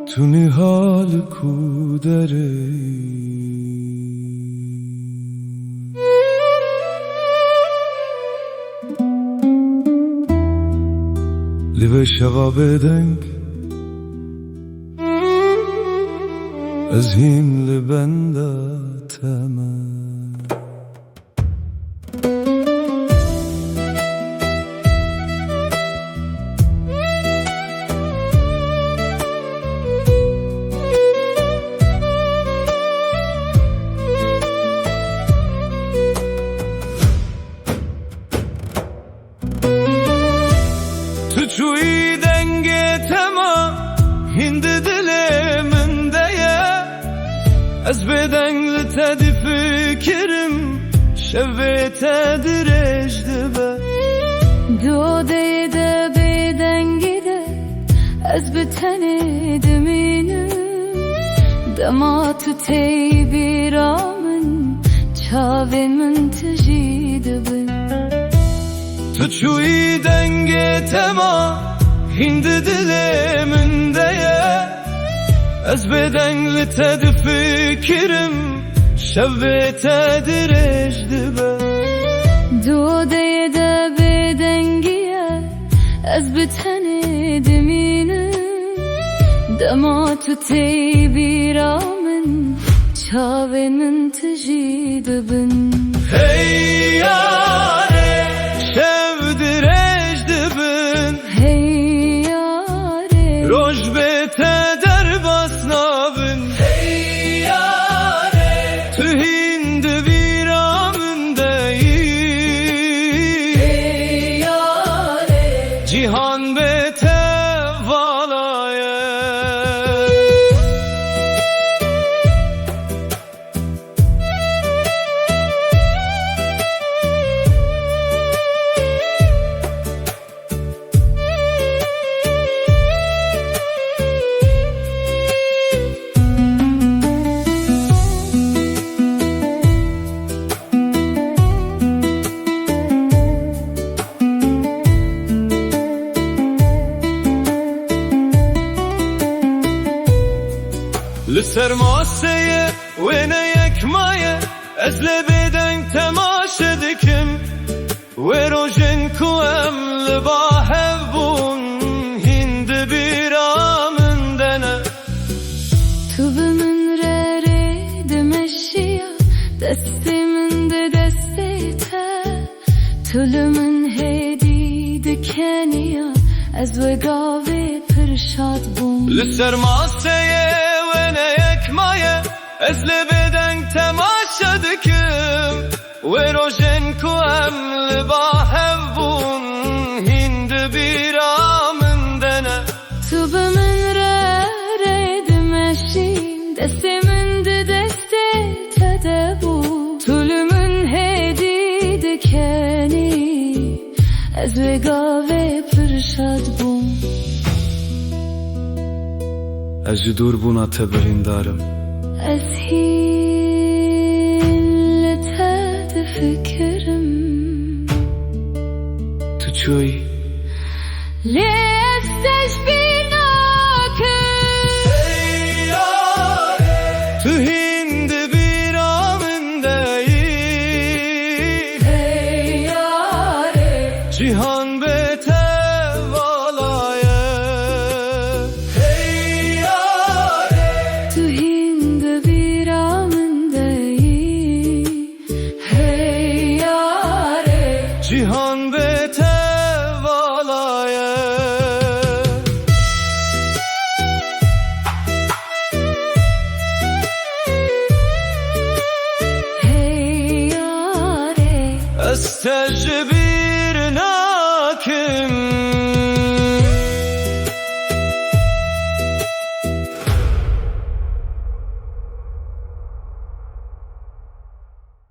تو نهال کودره لبه شوا بدنگ از هیم لبنده تمام توی دنگ تمام هند دلمن دیه از بدنگ تدی فکرم شوه تدرج دبه دو دیده بدنگی ده از بتنه دمینم دما تو تی بیرامن چاوه من تجید بن توی دنگ تمام هند دلمن دیه از بدنگ تدی فکرم شوه تدرج دبه دو دیده بدنگیه از بتنه دمینم دما تو تی بیرامن چاوه من تجید بن Hey yare şevdirej dibin Hey yare Roj bete derbas nabin Hey yare Tu hind viramın değil Hey yare Cihan bete valaye لسر ماسه و نیک مایه از لبیدن تماشه دکم و روژن کوام لبا هبون هند بیرامن دنه تو بمن رره دمشیا دستی من ده دستی تا طول من هدی دکنیا از وگاوه پرشاد بوم لسر ماسه و نیک مایه از لبیدن تماشه دکم و روژن کوام لبا هبون هند بیرامن دنه تو بمن رره دمشیم دستی من ده دستی تا دبو طول من هدی دکنی از وگاوه پرشاد بوم از دور بونا تبریندارم از هیل تد فکرم تو چوی لیفتش بیناکم تو هند بیرامن değil Hey yare Cihan bete valaye Hey yare Tu hind biramın değil Hey yare Cihan bete valaye Hey yare Estecbir nakim